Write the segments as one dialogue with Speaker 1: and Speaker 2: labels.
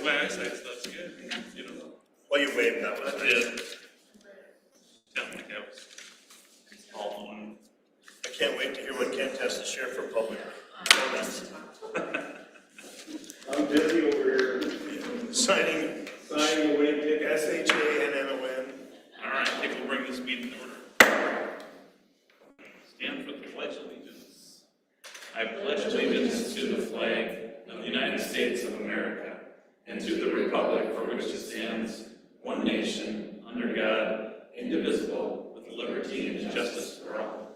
Speaker 1: with my eyesight, so that's good. You know.
Speaker 2: Well, you waved that one.
Speaker 1: Yeah. Sounded like I was all on.
Speaker 2: I can't wait to hear what Kent has to share for public comments.
Speaker 3: I'm busy over here.
Speaker 2: Signing
Speaker 3: Signing away tickets.
Speaker 2: SHANNON.
Speaker 1: All right, I think we'll bring this meeting to order. Stand for the Pledge of Allegiance. I pledge allegiance to the flag of the United States of America and to the republic for which it stands, one nation, under God, indivisible, with liberty and justice for all.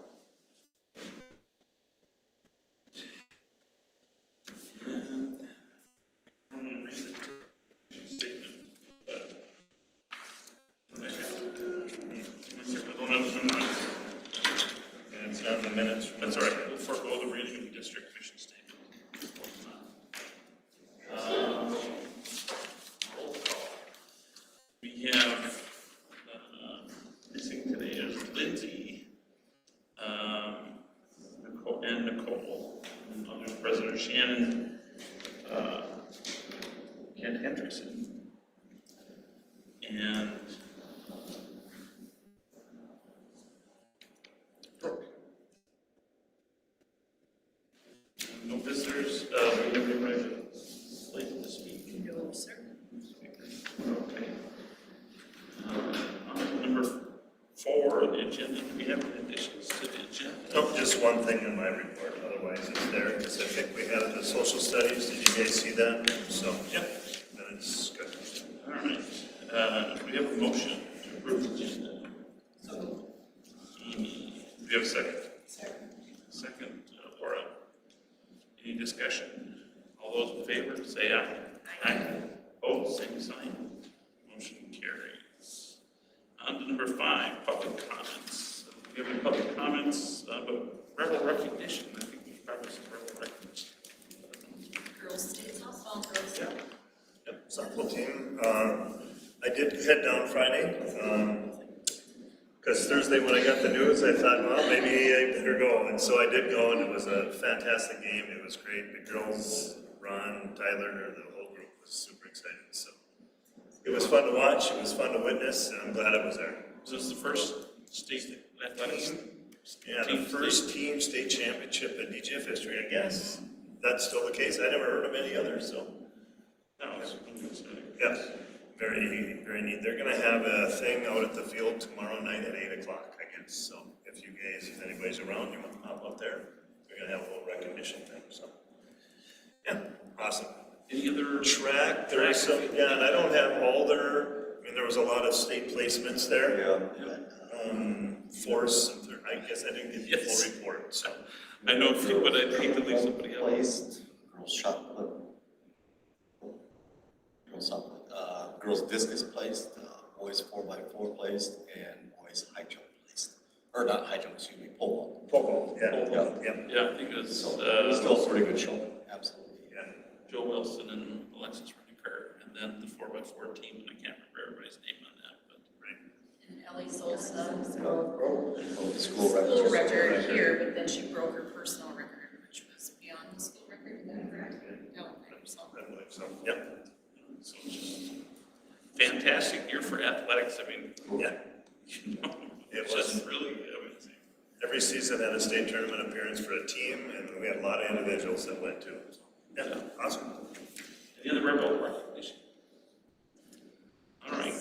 Speaker 2: And it's not in the minutes.
Speaker 1: That's all right. We'll forego the reading of the district mission statement. Roll call. We have missing today is Lindsay, Nicole, and other President Shannon, Kent Hendrickson, and Brooke. No visitors, we have anybody slated to speak?
Speaker 4: No, sir.
Speaker 1: Okay. On to number 4 on the agenda, do we have any additions to the agenda?
Speaker 2: Oh, just one thing in my report, otherwise it's there, because I think we had the social studies. Did you guys see that? So,
Speaker 1: Yep.
Speaker 2: then it's good.
Speaker 1: All right. Do we have a motion to approve the agenda? Amy, do we have a second? Second, Laura. Any discussion? All those in favor, say aye. Aye. Opposed, same sign. Motion carries. On to number 5, public comments. Do we have any public comments about rebel recognition? I think we probably some rebel recognition.
Speaker 4: Girls State softball, girls.
Speaker 1: Yeah.
Speaker 2: Yep, softball team. I did head down Friday, because Thursday when I got the news, I thought, well, maybe I better go. And so I did go, and it was a fantastic game. It was great. The girls, Ron, Tyler, the whole group was super excited. So it was fun to watch. It was fun to witness, and I'm glad I was there.
Speaker 1: Was this the first state athletics?
Speaker 2: Yeah, the first team state championship in DGF history, I guess. That's still the case. I never heard of any others, so.
Speaker 1: No, it's
Speaker 2: Yes, very, very neat. They're gonna have a thing out at the field tomorrow night at 8 o'clock, I guess. So if you guys, if anybody's around, you want to hop up there. They're gonna have a little recognition thing, so. Yeah, awesome.
Speaker 1: Any other
Speaker 2: Track, there is some, yeah, and I don't have all their, I mean, there was a lot of state placements there. Force, I guess I didn't get the
Speaker 1: Yes.
Speaker 2: full report, so.
Speaker 1: I know a few, but I'd hate to leave somebody out.
Speaker 5: Placed, girls shot put, girls discus placed, boys 4x4 placed, and boys high jump placed. Or not high jump, excuse me, pole
Speaker 2: Football, yeah,
Speaker 1: Football.
Speaker 2: yeah,
Speaker 1: Yeah, I think it was
Speaker 5: vault. So, still a pretty good show, absolutely.
Speaker 2: yeah.
Speaker 1: Joe Wilson and Alexis Reniker, and then the 4x4 team, and I can't remember everybody's name on that, but.
Speaker 4: And Ellie Solsa,
Speaker 5: The school
Speaker 4: school
Speaker 5: record.
Speaker 4: record here, but then she broke her personal record, which was beyond the school record, is that correct? No, so.
Speaker 2: I believe so, yep,
Speaker 1: So just fantastic year for athletics. I mean,
Speaker 2: yeah.
Speaker 1: it's just really amazing.
Speaker 2: Every season had a state tournament appearance for a team, and we had a lot of individuals that went too. Yeah, awesome.
Speaker 1: Any other rebel recognition? All right.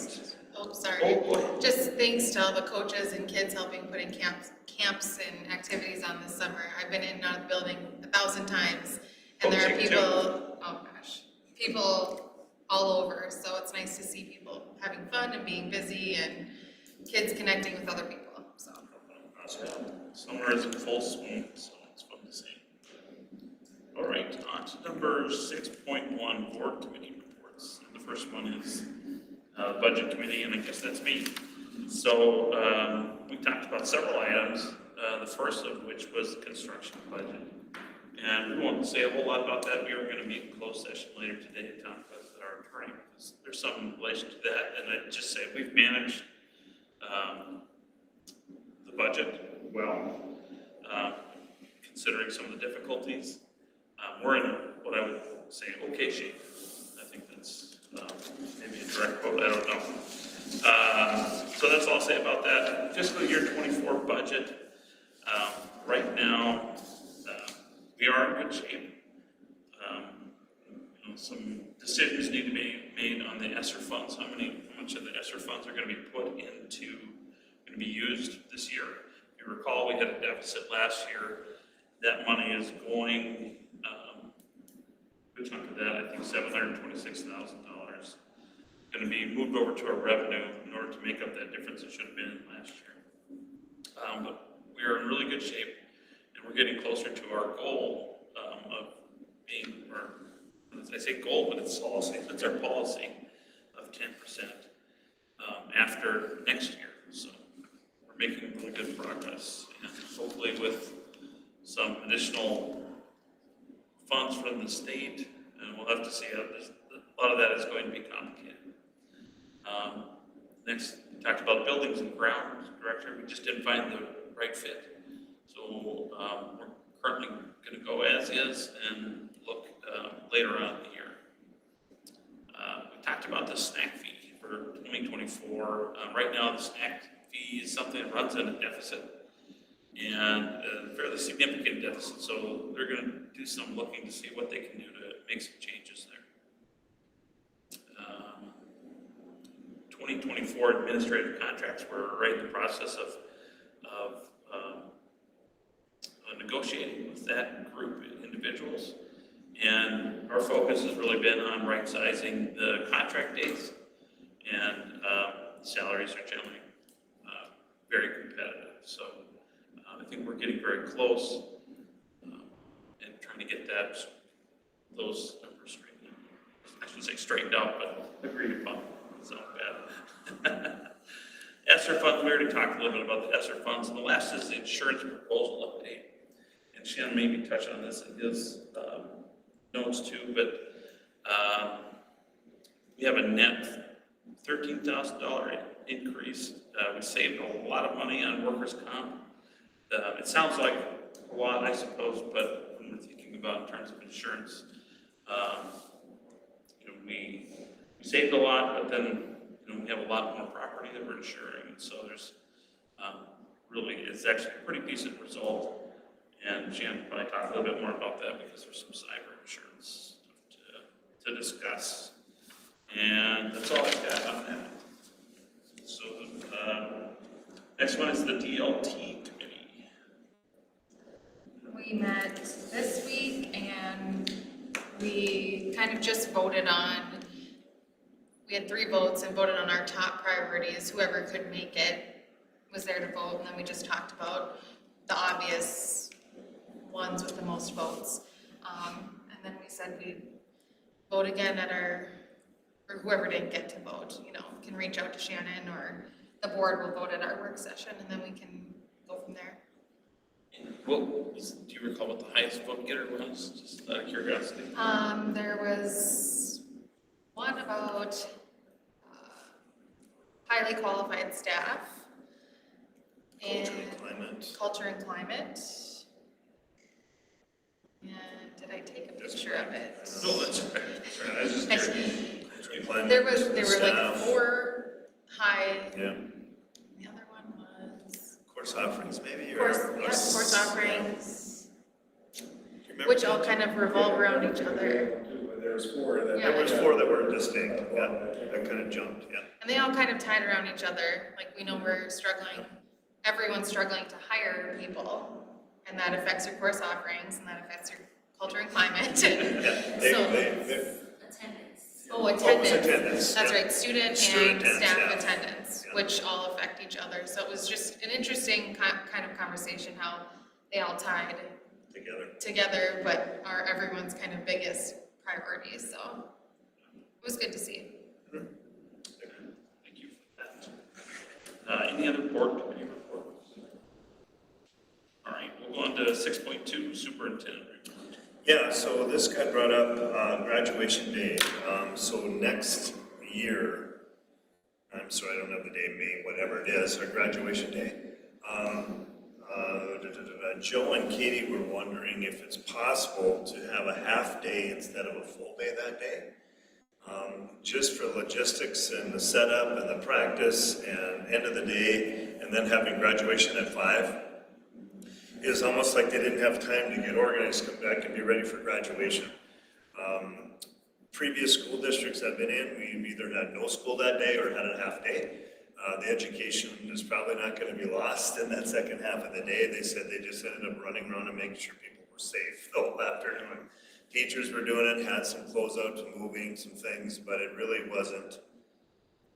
Speaker 4: Oh, sorry.
Speaker 1: Oh, go ahead.
Speaker 4: Just thanks to all the coaches and kids helping put in camps and activities on this summer. I've been in and out of the building 1,000 times, and there are
Speaker 1: Coaching
Speaker 4: people,
Speaker 1: too.
Speaker 4: oh gosh, people all over. So it's nice to see people having fun and being busy and kids connecting with other people, so.
Speaker 2: Awesome.
Speaker 1: Summer is in full swing, so it's fun to see. All right, on to number 6.1, board committee reports. And the first one is budget committee, and I guess that's me. So we talked about several items, the first of which was the construction budget. And we won't say a whole lot about that. We were going to meet in closed session later today to talk with our attorney, because there's some relation to that. And I'd just say we've managed the budget well, considering some of the difficulties. We're in what I would say okay shape. I think that's So that's all I'll say about that. Fiscal year 24 budget, right now, we are in good shape. Some decisions need to be made on the ESSER funds, how much of the ESSER funds are gonna be put into, gonna be used this year. If you recall, we had a deficit last year. That money is going, good chunk of that, I think $726,000, gonna be moved over to our revenue in order to make up that difference it should have been last year. But we are in really good shape, and we're getting closer to our goal, of being, or, I say goal, but it's policy, it's our policy of 10%, after next year. So we're making really good progress, and hopefully with some additional funds from the state, and we'll have to see how this, a lot of that is going to be complicated. Next, we talked about buildings and grounds director. We just didn't find the right fit. So we're currently going to go as is and look later on in the year. We talked about the snack fee for 2024. Right now, the snack fee is something that runs in a deficit, and a fairly significant deficit. So they're going to do some looking to see what they can do to make some changes there. 2024 administrative contracts, we're right in the process of negotiating with that group of individuals. And our focus has really been on right-sizing the contract dates, and salaries are generally very competitive. So I think we're getting very close and trying to get those numbers straightened out. I shouldn't say straightened out, but agreed upon. It's not bad. ESSER funds, we already talked a little bit about the ESSER funds, and the last is the insurance proposal update. And Shannon maybe touched on this in his notes too, but we have a net $13,000 increase. We saved a lot of money on workers' comp. It sounds like a lot, I suppose, but when we're thinking about in terms of insurance, we saved a lot, but then we have a lot more property that we're insuring, and so there's really, it's actually a pretty decent result. And Jan will probably talk a little bit more about that because there's some cyber insurance stuff to discuss. And that's all I've got on that. So next one is the DLT committee.
Speaker 4: We met this week and we kind of just voted on, we had 3 votes and voted on our top priorities. Whoever could make it was there to vote, and then we just talked about the obvious ones with the most votes. And then we said we'd vote again at or whoever didn't get to vote, can reach out to Shannon, or the board will vote at our work session, and then we can go from there.
Speaker 1: Do you recall what the highest vote getter was, just out of curiosity?
Speaker 4: There was one about highly qualified staff and culture and climate. And did I take a picture of it?
Speaker 1: No, that's right.
Speaker 2: I was just curious.
Speaker 4: There were like 4 high.
Speaker 2: Yeah.
Speaker 4: The other one was
Speaker 2: Course offerings maybe, or?
Speaker 4: course offerings,
Speaker 2: Remember
Speaker 4: which all kind of revolve around each other.
Speaker 3: There's 4 that.
Speaker 4: Yeah.
Speaker 2: There was 4 that were distinct, yeah, that kind of jumped, yeah.
Speaker 4: And they all kind of tied around each other. Like, we know we're struggling, everyone's struggling to hire people, and that affects your course offerings, and that affects your culture and climate.
Speaker 2: Yeah,
Speaker 4: Attendance.
Speaker 2: Oh, it was attendance,
Speaker 4: That's
Speaker 2: yeah.
Speaker 4: right, student and
Speaker 2: Student and
Speaker 4: staff
Speaker 2: staff.
Speaker 4: attendance,
Speaker 2: Yeah.
Speaker 4: which all affect each other. So it was just an interesting kind of conversation, how they all tied together, but are everyone's kind of biggest priorities. So it was good to see.
Speaker 1: Thank you for that. Any other board committee reports? All right, we'll go on to 6.2, superintendent report.
Speaker 2: Yeah, so this got brought up, graduation day. So next year, I'm sorry, I don't have the day, May, whatever it is, our graduation day. Joe and Katie were wondering if it's possible to have a half day instead of a full day that day. Just for logistics and the setup and the practice and end of the day, and then having graduation at 5, is almost like they didn't have time to get organized, come back and be ready for graduation. Previous school districts I've been in, we've either had no school that day or had a half day. The education is probably not gonna be lost in that second half of the day. They said they just ended up running around and making sure people were safe the whole afternoon. Teachers were doing it, had some closeouts, moving some things, but it really wasn't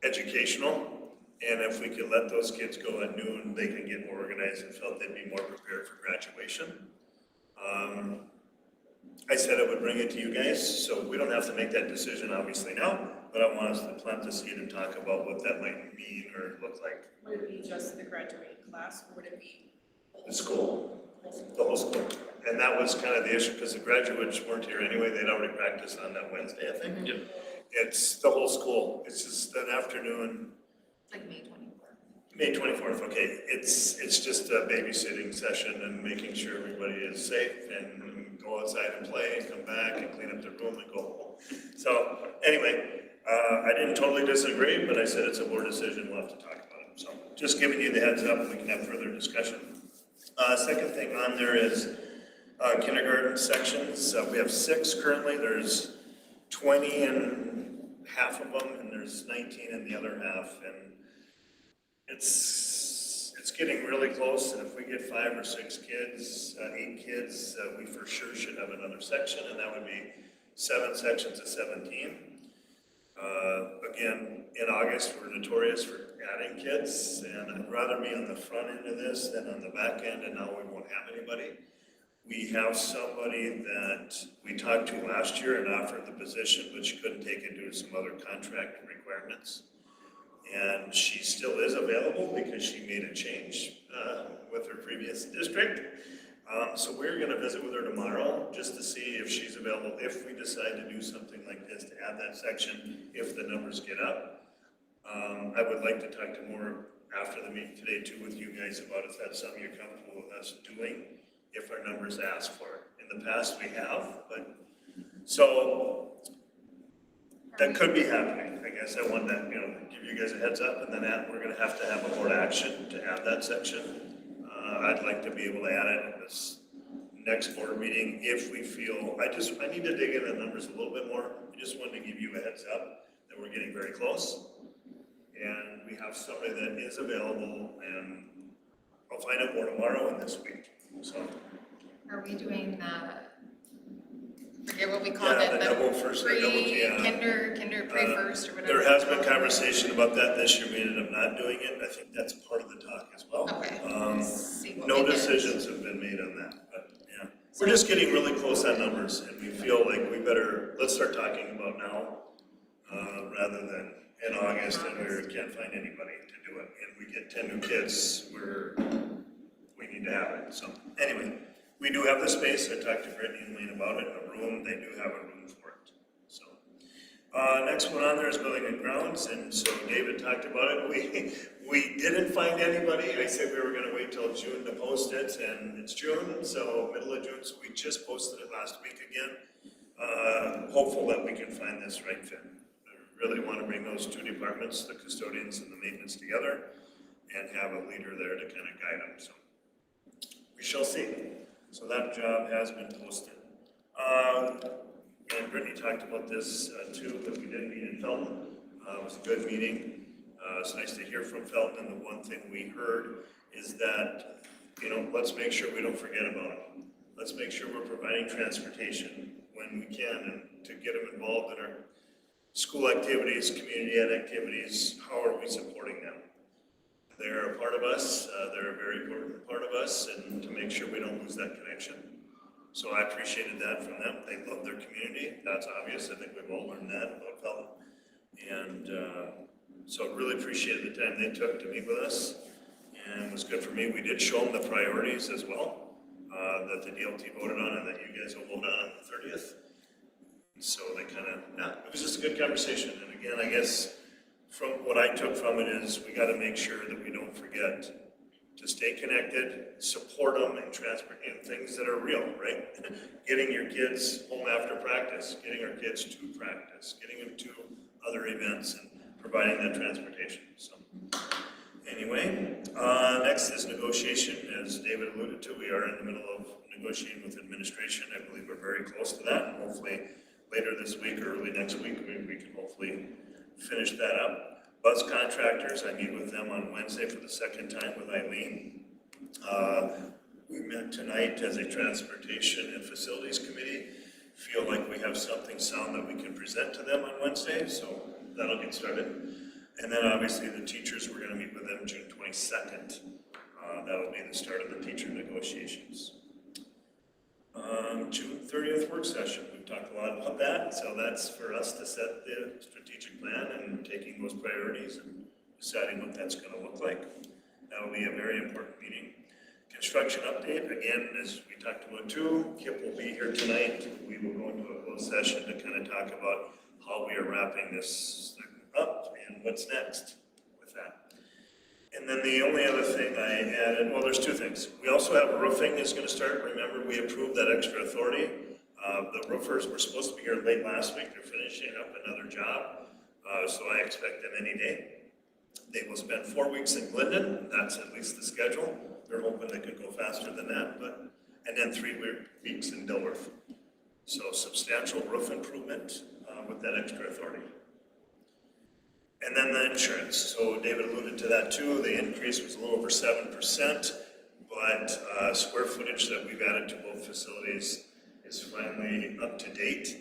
Speaker 2: educational. And if we could let those kids go at noon, they can get more organized and felt they'd be more prepared for graduation. I said I would bring it to you guys, so we don't have to make that decision obviously now, but I want us to plant the seed and talk about what that might mean or look like.
Speaker 6: Would it be just the graduating class, or would it be?
Speaker 2: The school, the whole school. And that was kind of the issue, because the graduates weren't here anyway, they'd already practiced on that Wednesday, I think.
Speaker 1: Yep.
Speaker 2: It's the whole school, it's just an afternoon,
Speaker 4: Like May 24th.
Speaker 2: May 24th, okay. It's just a babysitting session and making sure everybody is safe and go outside and play and come back and clean up the room and go home. So anyway, I didn't totally disagree, but I said it's a board decision, we'll have to talk about it. So just giving you the heads up, we can have further discussion. Second thing on there is kindergarten sections. We have 6 currently. There's 20 in half of them, and there's 19 in the other half. And it's getting really close. And if we get 5 or 6 kids, 8 kids, we for sure should have another section, and that would be 7 sections of 17. Again, in August, we're notorious for adding kids, and I'd rather be on the front end of this than on the back end, and now we won't have anybody. We have somebody that we talked to last year and offered the position, but she couldn't take it due to some other contract requirements. And she still is available because she made a change with her previous district. So we're gonna visit with her tomorrow just to see if she's available, if we decide to do something like this, to add that section, if the numbers get up. I would like to talk to more after the meeting today too with you guys about if that's something you're comfortable with us doing, if our numbers ask for it. In the past, we have, but, so that could be happening. I guess I wanted to, give you guys a heads up, and then we're gonna have to have a board action to add that section. I'd like to be able to add it in this next board meeting if we feel, I need to dig into the numbers a little bit more. I just wanted to give you a heads up that we're getting very close. And we have somebody that is available, and I'll find out more tomorrow and this week, so.
Speaker 4: Are we doing forget what we called
Speaker 2: Yeah,
Speaker 4: it,
Speaker 2: the double first, or double, yeah.
Speaker 4: kinder pre-first or whatever.
Speaker 2: There has been conversation about that this year, we ended up not doing it. I think that's part of the talk as well.
Speaker 4: Okay. See what
Speaker 2: No
Speaker 4: we get.
Speaker 2: decisions have been made on that, but yeah. We're just getting really close on numbers, and we feel like let's start talking about now, rather than in August, and we can't find anybody to do it, and we get 10 new kids, we need to have it, so, anyway. We do have the space, I talked to Brittany and Lane about it, a room, they do have a room for it, so. Next one on there is building and grounds, and so David talked about it, we didn't find anybody, I said we were gonna wait till June to post it, and it's June, so middle of June, so we just posted it last week again. Hopeful that we can find this right fit. I really wanna bring those 2 departments, the custodians and the maintenance together, and have a leader there to kind of guide them, so. We shall see. So that job has been posted. And Brittany talked about this too, that we did meet in Felton. It was a good meeting. It's nice to hear from Felton, and the one thing we heard is that, let's make sure we don't forget about them. Let's make sure we're providing transportation when we can, and to get them involved in our school activities, community ed activities. How are we supporting them? They're a part of us, they're a very important part of us, and to make sure we don't lose that connection. So I appreciated that from them. They love their community, that's obvious. I think we've all learned that about Felton. And so really appreciated the time they took to meet with us, and it was good for me. We did show them the priorities as well, that the DLT voted on and that you guys will vote on the 30th. So they it was just a good conversation. And again, I guess, from what I took from it is we got to make sure that we don't forget to stay connected, support them and transport in things that are real, right? Getting your kids home after practice, getting our kids to practice, getting them to other events and providing that transportation, so. Anyway, next is negotiation. As David alluded to, we are in the middle of negotiating with administration. I believe we're very close to that, and hopefully later this week or early next week, we can hopefully finish that up. Bus contractors, I meet with them on Wednesday for the second time with Eileen. We met tonight as a transportation and facilities committee. Feel like we have something sound that we can present to them on Wednesday, so that'll get started. And then obviously the teachers, we're gonna meet with them June 22nd. That'll be the start of the teacher negotiations. June 30th work session, we've talked a lot about that, so that's for us to set the strategic plan and taking those priorities and deciding what that's gonna look like. That'll be a very important meeting. Construction update, again, as we talked about too, Kip will be here tonight. We will go into a closed session to kind of talk about how we are wrapping this up and what's next with that. And then the only other thing I added, well, there's two things. We also have roofing is gonna start. Remember, we approved that extra authority. The roofers were supposed to be here late last week. They're finishing up another job. So I expect them any day. They will spend 4 weeks in Glidden. That's at least the schedule. They're hoping they could go faster than that, and then 3 weeks in Dilworth. So substantial roof improvement with that extra authority. And then the insurance. So David alluded to that too. The increase was a little over 7%, but square footage that we've added to both facilities is finally up to date.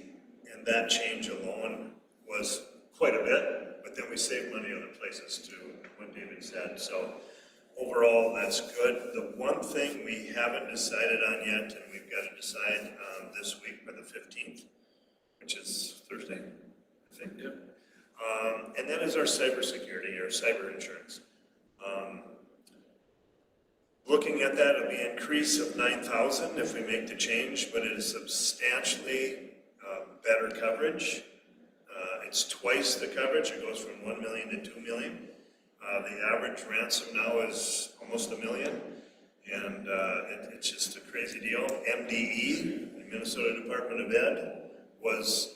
Speaker 2: And that change alone was quite a bit, but then we saved money other places too, what David said. So overall, that's good. The one thing we haven't decided on yet, and we've got to decide this week by the 15th, which is Thursday, I think. Yep. And that is our cybersecurity, our cyber insurance. Looking at that, it'll be an increase of $9,000 if we make the change, but it is substantially better coverage. It's twice the coverage. It goes from $1 million to $2 million. The average ransom now is almost $1 million, and it's just a crazy deal. MDE, the Minnesota Department of Ed, was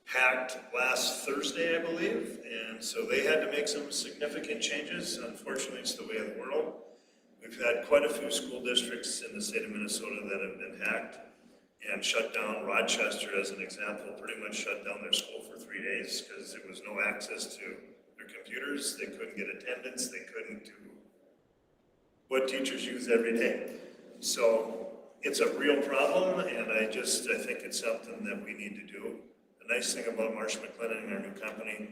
Speaker 2: hacked last Thursday, I believe, and so they had to make some significant changes. Unfortunately, it's the way of the world. We've had quite a few school districts in the state of Minnesota that have been hacked and shut down. Rochester, as an example, pretty much shut down their school for 3 days because there was no access to their computers. They couldn't get attendance. They couldn't do what teachers use every day. So it's a real problem, and I think it's something that we need to do. The nice thing about Marsh McLennan and our new company,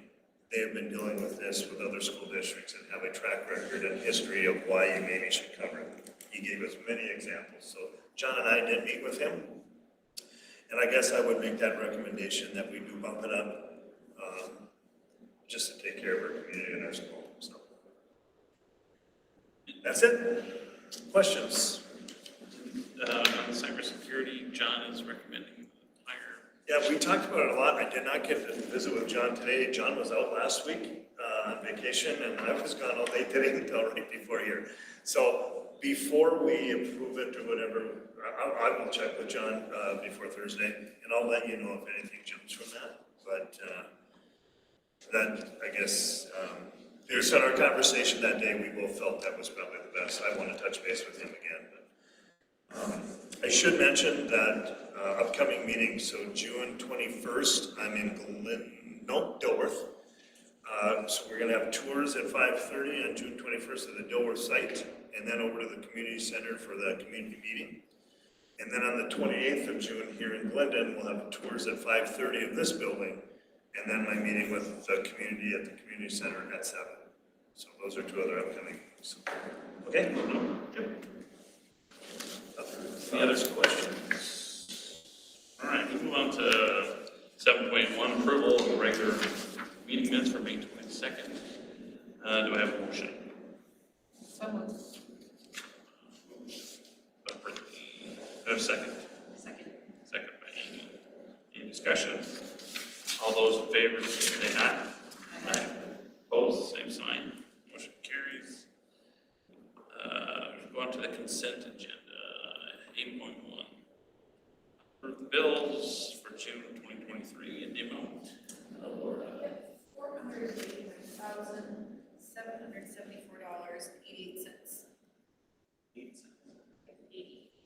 Speaker 2: they have been dealing with this with other school districts and have a track record and history of why you maybe should cover it. He gave us many examples. So John and I did meet with him, and I guess I would make that recommendation that we do bump it up just to take care of our community and our school. So that's it. Questions?
Speaker 1: On cybersecurity, John is recommending higher.
Speaker 2: Yeah, we talked about it a lot. I did not get to visit with John today. John was out last week on vacation, and I was gone all day today until right before here. So before we approve it or whatever, I will check with John before Thursday, and I'll let you know if anything jumps from that. But that, I guess, based on our conversation that day, we both felt that was probably the best. I want to touch base with him again. But, I should mention that upcoming meeting, so June 21st, I'm in Dilworth. So we're gonna have tours at 5:30 on June 21st of the Dilworth site, and then over to the community center for the community meeting. And then on the 28th of June here in Glendon, we'll have tours at 5:30 of this building, and then my meeting with the community at the community center at 7. So those are two other upcoming meetings. Okay?
Speaker 1: Any other questions? All right, we move on to 7.1, approval of the regular meeting minutes for May 22nd. Do I have a motion?
Speaker 4: So moved.
Speaker 1: Do I have a second?
Speaker 4: Second.
Speaker 1: Second by Amy. Any discussion? All those in favor, say aye. Aye. Opposed, same sign. Motion carries. bills for June 2023 in the amount of
Speaker 6: $489,774.88.
Speaker 1: 8 cents.
Speaker 6: 80.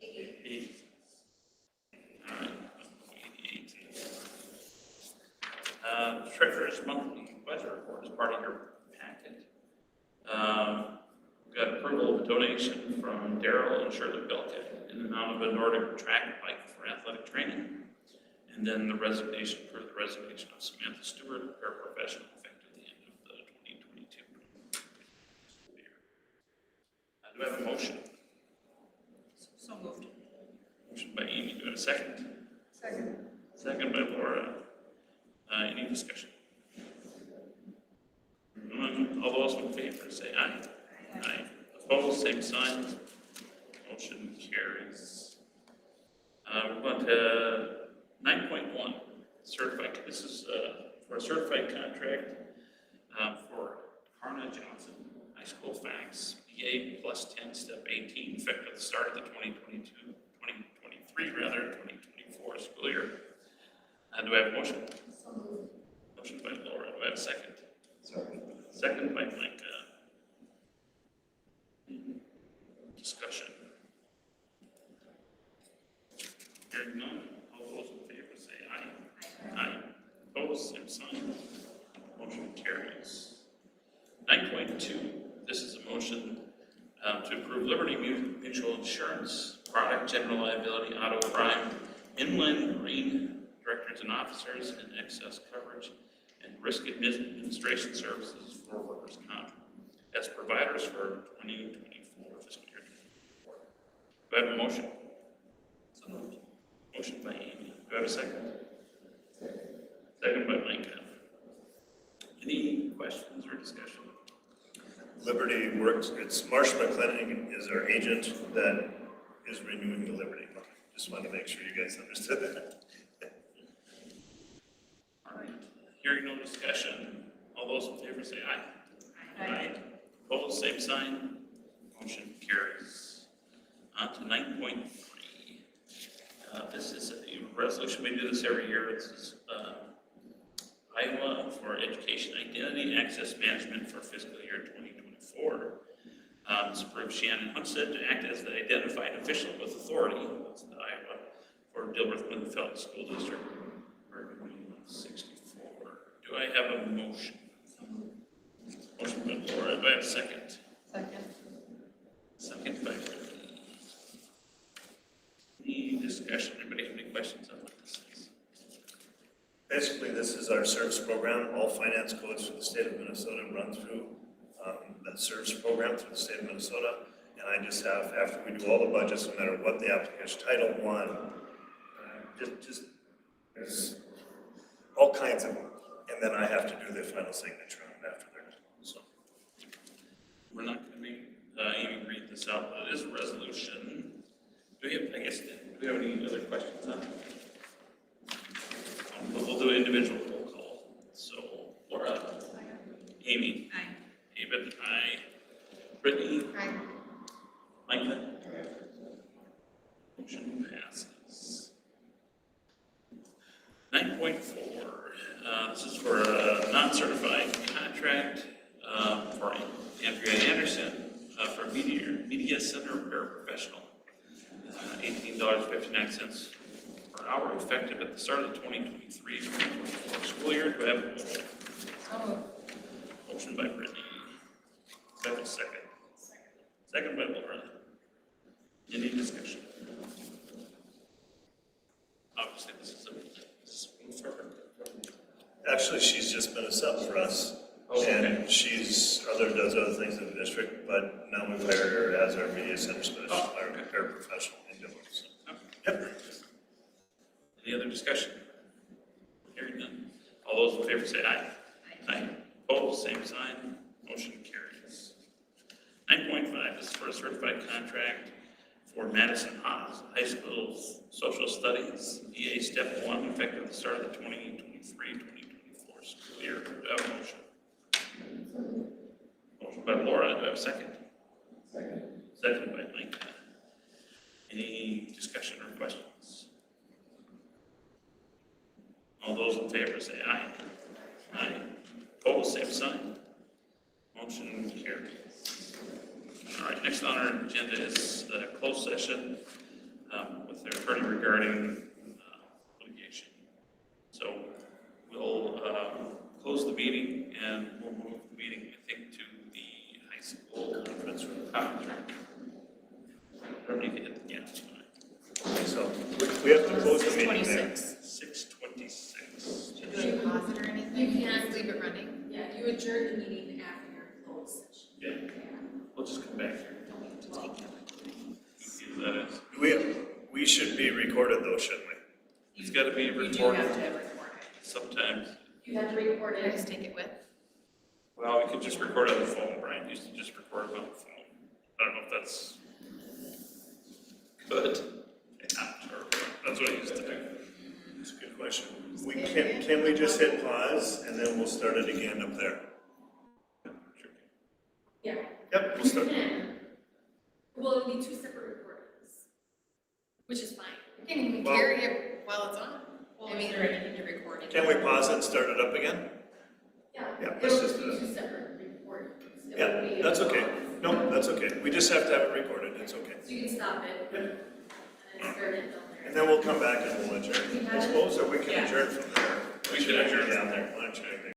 Speaker 1: 88. All right, 88. Treasurer's monthly budget report is part of your packet. We've got approval of a donation from Daryl and Shirley Belka in the amount of a Nordic track bike for athletic training. And then the resignation, for the resignation of Samantha Stewart, paraprofessional, effective the end of the 2022 school year. Do I have a motion?
Speaker 6: So moved.
Speaker 1: Motion by Amy, do I have a second?
Speaker 6: Second.
Speaker 1: Second by Laura. Any discussion? None. All those in favor say aye. Aye. Opposed, same sign. Motion carries. We're going to 9.1, certified, this is for a certified contract for Karna Johnson, high school fax, BA plus 10, step 18, effective the start of the 2023 2024 school year. Do I have a motion? Motion by Laura, do I have a second? Second by Micah. Discussion. Hearing none, all those in favor say aye. Aye. Opposed, same sign. Motion carries. 9.2, this is a motion to approve Liberty Mutual Insurance, product, general liability, auto crime, inland marine directors and officers, and excess coverage, and risk administration services for workers' comp as providers for 2024 fiscal year 2024. Do I have a motion? So moved. Motion by Amy. Do I have a second? Second by Micah. Any questions or discussion?
Speaker 2: Liberty works, it's Marsh McClennan is our agent that is renewing the Liberty Bond. Just wanted to make sure you guys understood that.
Speaker 1: All right. Hearing no discussion, all those in favor say aye. Aye. Opposed, same sign. Motion carries. On to 9.3. This is a resolution, we do this every year. It's Iowa for Education Identity and Access Management for fiscal year 2024. This approves Shannon Hunstead to act as the identified official with authority, that's the Iowa, for Dilworth Lindenfeld School District, for 2164. Do I have a motion? Motion by Laura, do I have a second?
Speaker 6: Second.
Speaker 1: Second by Brittany. Any discussion? Anybody have any questions on what this is?
Speaker 2: Basically, this is our service program. All finance codes for the state of Minnesota run through that service program through the state of Minnesota. And I just have, after we do all the budgets, no matter what the application, Title I, there's all kinds of them. And then I have to do the final signature on it after they're done. So,
Speaker 1: We're not going to make Amy read this out, but it is a resolution. Do we have, I guess, do we have any other questions on it? We'll do individual roll call. So, Laura. Amy.
Speaker 6: Aye.
Speaker 1: David, aye. Brittany.
Speaker 4: Aye.
Speaker 1: Micah. Motion passes. 9.4, this is for a non-certified contract for Andrea Anderson for Media Center paraprofessional. $18.59 per hour, effective at the start of the 2023-2024 school year. Do I have a motion?
Speaker 4: So moved.
Speaker 1: Motion by Brittany. Do I have a second? Second by Laura. Any discussion? Obviously, this is a move for her.
Speaker 2: actually, she's just been a sub for us.
Speaker 1: Oh, okay.
Speaker 2: And does other things in the district, but now we've hired her as our media center specialist,
Speaker 1: Oh,
Speaker 2: our
Speaker 1: okay.
Speaker 2: paraprofessional in Dilworth. So,
Speaker 1: Okay.
Speaker 2: yep.
Speaker 1: Any other discussion? Hearing none. All those in favor say aye. Aye. Opposed, same sign. Motion carries. 9.5 is for a certified contract for Madison Haas High School Social Studies, EA Step 1, effective at the start of the 2023-2024 school year. Do I have a motion? Motion by Laura. Do I have a second? Second by Micah. Any discussion or questions? All those in favor say aye. Aye. Opposed, same sign. Motion carried. All right, next on our agenda is the closed session with their attorney regarding litigation. So we'll close the meeting and we'll move the meeting, I think, to the high school conference room. Don't need to hit the gas tonight.
Speaker 2: So we have to close the meeting there.
Speaker 1: 6:26.
Speaker 4: Should we pause it or anything?
Speaker 6: You can't.
Speaker 4: Just leave it running?
Speaker 6: Yeah, you adjourn the meeting after your closed session.
Speaker 1: Yeah, we'll just come back here. See what that is.
Speaker 2: We should be recorded though, shouldn't we?
Speaker 1: It's gotta be
Speaker 6: You do
Speaker 1: recorded
Speaker 6: have to record it.
Speaker 1: sometimes.
Speaker 6: You have to record
Speaker 4: Can I
Speaker 6: it.
Speaker 4: just take it with?
Speaker 1: Well, we could just record on the phone. Brian used to just record on the phone. I don't know if that's good. Yeah, or that's what he used to do.
Speaker 2: That's a good question. Can we just hit pause and then we'll start it again up there?
Speaker 1: Sure.
Speaker 6: Yeah.
Speaker 2: Yep, we'll start.
Speaker 6: Well, it'll be two separate recordings, which is fine.
Speaker 4: You can even
Speaker 2: Well-
Speaker 4: carry it while it's on.
Speaker 6: Well, is there anything to record it?
Speaker 2: Can we pause it and start it up again?
Speaker 6: Yeah.
Speaker 2: Yeah, let's
Speaker 6: It'll
Speaker 2: just
Speaker 6: be
Speaker 2: do that.
Speaker 6: two separate recordings. It
Speaker 2: Yeah,
Speaker 6: won't be
Speaker 2: that's
Speaker 6: a
Speaker 2: okay.
Speaker 6: pause.
Speaker 2: No, that's okay. We just have to have it recorded. It's okay.
Speaker 6: So you can stop it.
Speaker 2: Yep.
Speaker 6: And then start it down there.
Speaker 2: And then we'll come back and we'll adjourn. I suppose, or we can
Speaker 6: Yeah.
Speaker 2: adjourn from there.
Speaker 1: We should adjourn
Speaker 2: Yeah,
Speaker 1: from there.
Speaker 2: why don't you make that